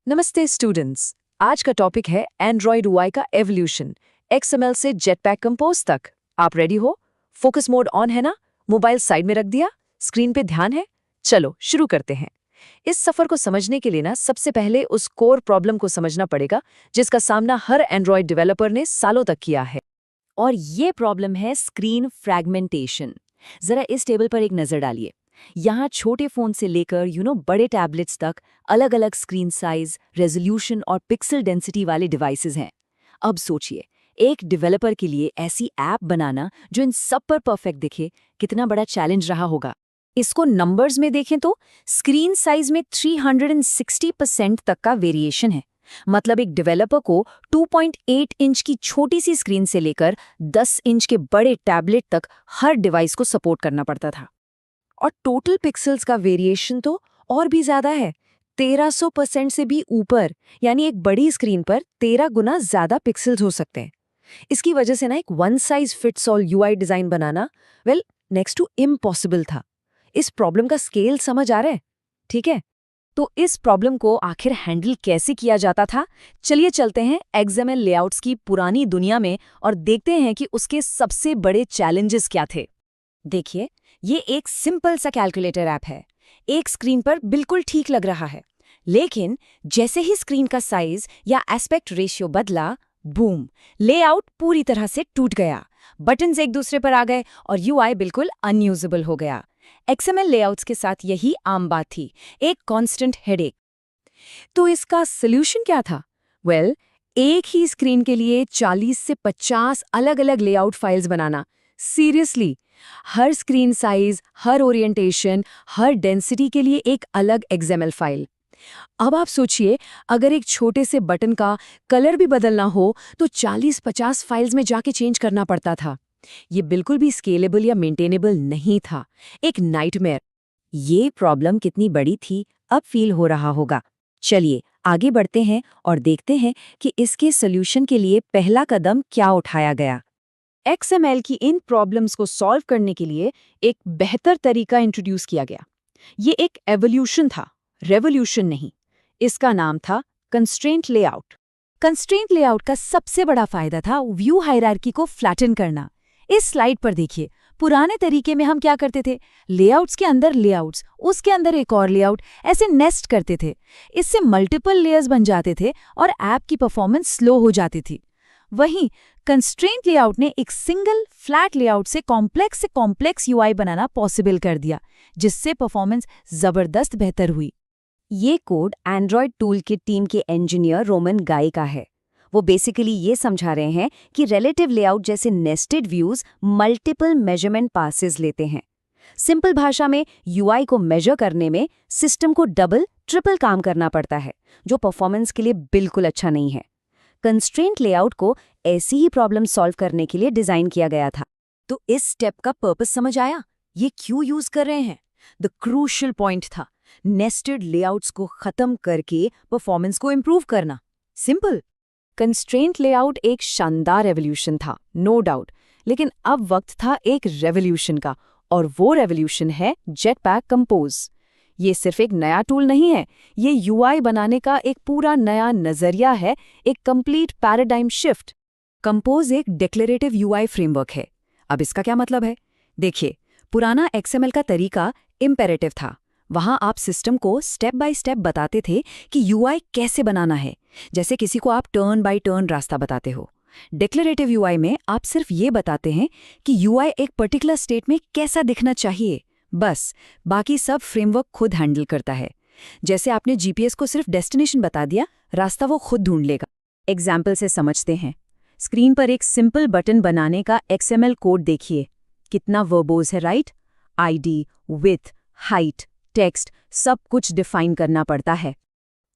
नमस्ते स्टूडेंट्स। आज का टॉपिक है एंड्रॉयड यूआई का एवोल्यूशन, एक्सएमएल से जेटपैक कंपोज तक। आप रेडी हो? फोकस मोड ऑन है ना? मोबाइल साइड में रख दिया? स्क्रीन पे ध्यान है? चलो शुरू करते हैं। इस सफर को समझने के लिए सबसे पहले उस कोर प्रॉब्लम को समझना पड़ेगा जिसका सामना हर एंड्रॉयड डेवलपर ने सालों तक किया है। और ये प्रॉब्लम है स्क्रीन फ्रैगमेंटेशन। जरा इस टेबल पर एक नजर डालिए। यहाँ छोटे फोन से लेकर बड़े टैबलेट्स तक अलग अलग स्क्रीन साइज, रेजोल्यूशन और पिक्सल डेंसिटी वाले डिवाइसेस हैं। अब सोचिए, एक डेवलपर के लिए ऐसी ऐप बनाना जो इन सब पर परफेक्ट दिखे, कितना बड़ा चैलेंज रहा होगा। इसको नंबर्स में देखें तो स्क्रीन साइज में 360% तक का वेरिएशन है। मतलब एक डेवलपर को 2.8 इंच की छोटी सी स्क्रीन से लेकर 10 इंच के बड़े टैबलेट तक हर डिवाइस को सपोर्ट करना पड़ता था। और टोटल पिक्सल्स का वेरिएशन तो और भी ज्यादा है, 1300% से भी ऊपर। यानी एक बड़ी स्क्रीन पर 13 गुना ज्यादा पिक्सल्स हो सकते हैं। इसकी वजह से एक one size fits all UI design बनाना नेक्स्ट टू इम्पॉसिबल था। इस प्रॉब्लम का स्केल समझ आ रहा है? ठीक है, तो इस प्रॉब्लम को आखिर हैंडल कैसे किया जाता था? चलिए चलते हैं एक्सएमएल लेआउट्स की पुरानी दुनिया में और देखते हैं कि उसके सबसे बड़े चैलेंजेस क्या थे। देखिए, ये एक सिंपल सा कैलकुलेटर ऐप है। एक स्क्रीन पर बिल्कुल ठीक लग रहा है, लेकिन जैसे ही स्क्रीन का साइज या एस्पेक्ट रेशियो बदला, बूम, लेआउट पूरी तरह से टूट गया। बटन्स एक दूसरे पर आ गए और यूआई बिल्कुल अनयूजेबल हो गया। एक्सएमएल लेआउट्स के साथ यही आम बात थी, एक कांस्टेंट हेडेक। तो इसका सोल्यूशन क्या था? एक ही स्क्रीन के लिए 40 से 50 अलग अलग लेआउट फाइल्स बनाना। सीरियसली, हर स्क्रीन साइज, हर ओरिएंटेशन, हर डेंसिटी के लिए एक अलग एक्सएमएल फाइल। अब आप सोचिए, अगर एक छोटे से बटन का कलर भी बदलना हो तो 40-50 फाइल्स में जाके चेंज करना पड़ता था। ये बिल्कुल भी स्केलेबल या मेंटेनेबल नहीं था, एक नाइटमेयर। ये प्रॉब्लम कितनी बड़ी थी, अब फील हो रहा होगा। चलिए आगे बढ़ते हैं और देखते हैं कि इसके सॉल्यूशन के लिए पहला कदम क्या उठाया गया। एक्सएमएल की इन प्रॉब्लम्स को सॉल्व करने के लिए एक बेहतर तरीका इंट्रोड्यूस किया गया। ये एक एवोल्यूशन था, रेवोल्यूशन नहीं। इसका नाम था कंस्ट्रेंट लेआउट। कंस्ट्रेंट लेआउट का सबसे बड़ा फायदा था व्यू हायरार्की को फ्लैटन करना। इस स्लाइड पर देखिए, पुराने तरीके में हम क्या करते थे? लेआउट्स के अंदर लेआउट्स, उसके अंदर एक और लेआउट, ऐसे नेस्ट करते थे। इससे मल्टीपल लेयर्स बन जाते थे और ऐप की परफॉर्मेंस स्लो हो जाती थी। वहीं कंस्ट्रेंट लेआउट ने एक सिंगल फ्लैट लेआउट से कॉम्प्लेक्स यूआई बनाना पॉसिबल कर दिया, जिससे परफॉर्मेंस जबरदस्त बेहतर हुई। ये code Android tool kit team के इंजीनियर रोमन गाई का है। वो बेसिकली ये समझा रहे हैं कि रिलेटिव लेआउट जैसे nested views multiple measurement passes लेते हैं। सिंपल भाषा में, यूआई को मेजर करने में सिस्टम को डबल ट्रिपल काम करना पड़ता है, जो परफॉर्मेंस के लिए बिल्कुल अच्छा नहीं है। कंस्ट्रेंट लेआउट को ऐसी ही प्रॉब्लम सॉल्व करने के लिए डिजाइन किया गया था। तो इस स्टेप का पर्पस समझ आया? ये क्यों यूज कर रहे हैं? द क्रूशियल पॉइंट था नेस्टेड लेआउट्स को खत्म करके परफॉर्मेंस को इंप्रूव करना। सिंपल। कंस्ट्रेंट लेआउट एक शानदार रेवोल्यूशन था, नो डाउट, लेकिन अब वक्त था एक रेवोल्यूशन का, और वो रेवोल्यूशन है जेटपैक कंपोज। ये सिर्फ एक नया टूल नहीं है, ये यूआई बनाने का एक पूरा नया नजरिया है, एक कंप्लीट पैराडाइम शिफ्ट। कंपोज एक डिक्लेरेटिव यूआई फ्रेमवर्क है। अब इसका क्या मतलब है? देखिए, पुराना एक्सएमएल का तरीका इम्पेरेटिव था। वहां आप सिस्टम को स्टेप बाय स्टेप बताते थे कि यूआई कैसे बनाना है, जैसे किसी को आप टर्न बाय टर्न रास्ता बताते हो। डिक्लेरेटिव यूआई में आप सिर्फ ये बताते हैं कि यूआई एक पर्टिकुलर स्टेट में कैसा दिखना चाहिए, बस। बाकी सब फ्रेमवर्क खुद हैंडल करता है। जैसे आपने जीपीएस को सिर्फ डेस्टिनेशन बता दिया, रास्ता वो खुद ढूंढ लेगा। एग्जाम्पल से समझते हैं। स्क्रीन पर एक सिंपल बटन बनाने का एक्सएमएल कोड देखिए, कितना वर्बोज है, right? ID, width, height, text, सब कुछ डिफाइन करना पड़ता है।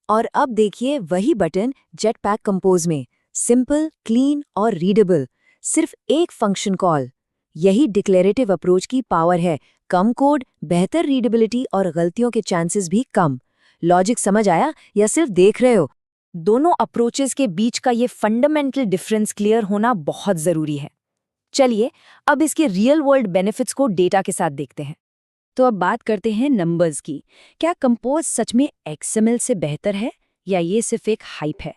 और अब देखिए वही बटन जेटपैक कंपोज में, सिंपल, क्लीन और रीडेबल, सिर्फ एक फंक्शन कॉल। यही डिक्लेरेटिव अप्रोच की पावर है, कम कोड, बेहतर रीडेबिलिटी और गलतियों के चांसेस भी कम। लॉजिक समझ आया या सिर्फ देख रहे हो? दोनों अप्रोचेस के बीच का ये फंडामेंटल डिफरेंस क्लियर होना बहुत जरूरी है। चलिए अब इसके रियल वर्ल्ड बेनिफिट्स को डेटा के साथ देखते हैं। तो अब बात करते हैं नंबर्स की। क्या कंपोज सच में एक्सएमएल से बेहतर है या ये सिर्फ एक हाइप है?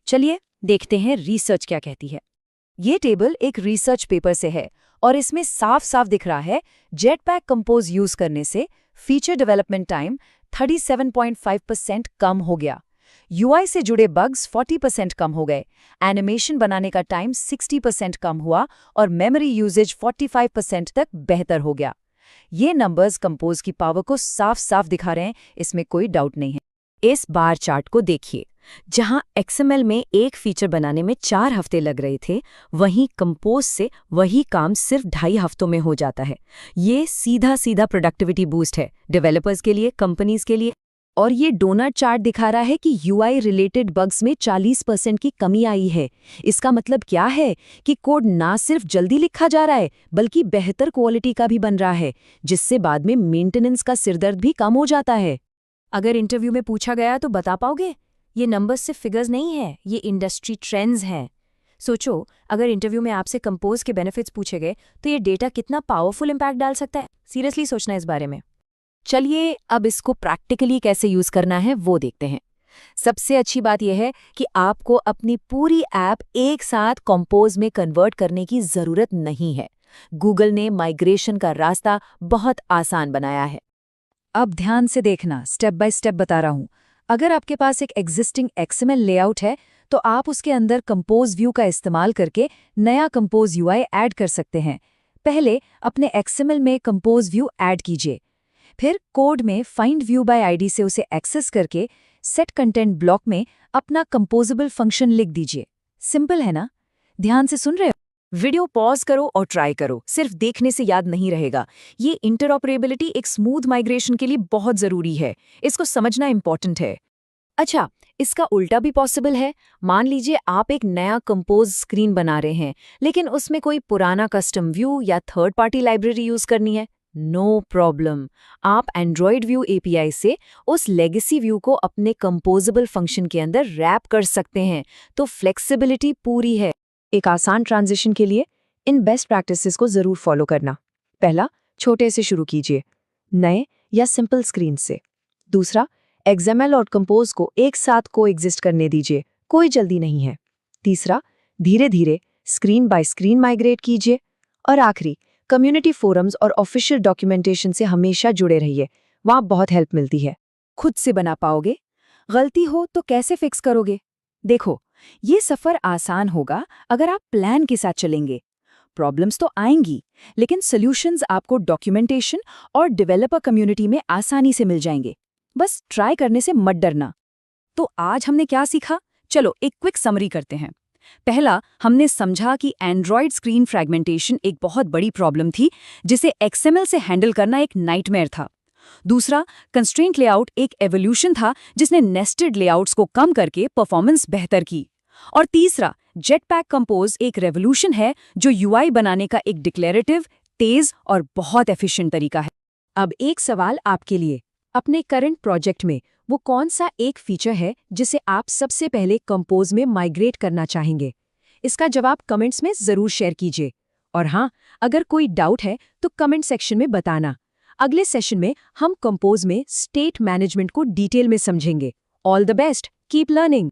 चलिए देखते हैं रिसर्च क्या कहती है। ये टेबल एक रिसर्च पेपर से है और इसमें साफ साफ दिख रहा है जेटपैक कंपोज यूज करने से फीचर डेवलपमेंट टाइम 37.5% कम हो गया, यूआई से जुड़े बग्स 40% कम हो गए, एनिमेशन बनाने का टाइम 60% कम हुआ और मेमोरी यूजेज 45% तक बेहतर हो गया। ये नंबर्स कंपोज की पावर को साफ साफ दिखा रहे हैं, इसमें कोई डाउट नहीं है। इस बार चार्ट को देखिए, जहां XML में एक फीचर बनाने में 4 हफ्ते लग रहे थे, वहीं कंपोज से वही काम सिर्फ 2.5 हफ्तों में हो जाता है। ये सीधा सीधा प्रोडक्टिविटी बूस्ट है डेवलपर्स के लिए, कंपनीज के लिए। और ये डोनट चार्ट दिखा रहा है कि UI रिलेटेड बग्स में 40% की कमी आई है। इसका मतलब क्या है कि कोड ना सिर्फ जल्दी लिखा जा रहा है, बल्कि बेहतर क्वालिटी का भी बन रहा है, जिससे बाद में मेंटेनेंस का सिरदर्द भी कम हो जाता है। अगर इंटरव्यू में पूछा गया तो बता पाओगे? ये नंबर्स सिर्फ फिगर्स नहीं है, ये इंडस्ट्री ट्रेंड्स हैं। सोचो, अगर इंटरव्यू में आपसे कंपोज के बेनिफिट्स पूछे गए तो ये डेटा कितना पावरफुल इम्पैक्ट डाल सकता है। सीरियसली सोचना इस बारे में। चलिए अब इसको प्रैक्टिकली कैसे यूज करना है वो देखते हैं। सबसे अच्छी बात यह है कि आपको अपनी पूरी ऐप एक साथ कंपोज में कन्वर्ट करने की जरूरत नहीं है। गूगल ने माइग्रेशन का रास्ता बहुत आसान बनाया है। अब ध्यान से देखना, स्टेप बाय स्टेप बता रहा हूं। अगर आपके पास एक एग्जिस्टिंग XML लेआउट है तो आप उसके अंदर कंपोज व्यू का इस्तेमाल करके नया कंपोज UI ऐड कर सकते हैं। पहले अपने XML में कंपोज व्यू ऐड कीजिए, फिर कोड में फाइंड व्यू बाय आईडी से उसे एक्सेस करके सेट कंटेंट ब्लॉक में अपना कंपोजेबल फंक्शन लिख दीजिए। सिंपल है ना? ध्यान से सुन रहे हो? वीडियो पॉज करो और ट्राई करो, सिर्फ देखने से याद नहीं रहेगा। ये इंटरऑपरेबिलिटी एक स्मूथ माइग्रेशन के लिए बहुत जरूरी है, इसको समझना इंपॉर्टेंट है। अच्छा, इसका उल्टा भी पॉसिबल है। मान लीजिए आप एक नया कंपोज स्क्रीन बना रहे हैं, लेकिन उसमें कोई पुराना कस्टम व्यू या थर्ड पार्टी लाइब्रेरी यूज करनी है। नो प्रॉब्लम, आप एंड्रॉयड व्यू API से उस लेगेसी व्यू को अपने कंपोजेबल फंक्शन के अंदर रैप कर सकते हैं, तो फ्लेक्सिबिलिटी पूरी है। एक आसान ट्रांजिशन के लिए इन बेस्ट प्रैक्टिसेस को जरूर फॉलो करना। पहला, छोटे से शुरू कीजिए, नए या सिंपल स्क्रीन से। दूसरा, XML और कंपोज को एक साथ कोएग्जिस्ट करने दीजिए, कोई जल्दी नहीं है। तीसरा, धीरे धीरे स्क्रीन बाय स्क्रीन माइग्रेट कीजिए। और आखिरी, कम्युनिटी फोरम्स और ऑफिशियल डॉक्यूमेंटेशन से हमेशा जुड़े रहिए, वहाँ बहुत हेल्प मिलती है। खुद से बना पाओगे? गलती हो तो कैसे फिक्स करोगे? देखो, ये सफर आसान होगा अगर आप प्लान के साथ चलेंगे। प्रॉब्लम्स तो आएंगी, लेकिन सॉल्यूशंस आपको डॉक्यूमेंटेशन और डेवलपर कम्युनिटी में आसानी से मिल जाएंगे। बस ट्राई करने से मत डरना। तो आज हमने क्या सीखा? चलो एक क्विक समरी करते हैं। पहला, हमने समझा कि एंड्रॉयड स्क्रीन फ्रैगमेंटेशन एक बहुत बड़ी प्रॉब्लम थी, जिसे XML से हैंडल करना एक नाइटमेयर था। दूसरा, कंस्ट्रेंट लेआउट एक एवोल्यूशन था जिसने नेस्टेड लेआउट्स को कम करके परफॉर्मेंस बेहतर की। और तीसरा, जेटपैक कंपोज एक रेवोल्यूशन है जो UI बनाने का एक डिक्लेरेटिव, तेज और बहुत एफिशिएंट तरीका है। अब एक सवाल आपके लिए, अपने करंट प्रोजेक्ट में वो कौन सा एक फीचर है जिसे आप सबसे पहले कंपोज में माइग्रेट करना चाहेंगे? इसका जवाब कमेंट्स में जरूर शेयर कीजिए। और हाँ, अगर कोई डाउट है तो कमेंट सेक्शन में बताना। अगले सेशन में हम कंपोज में स्टेट मैनेजमेंट को डिटेल में समझेंगे। All the best, keep learning.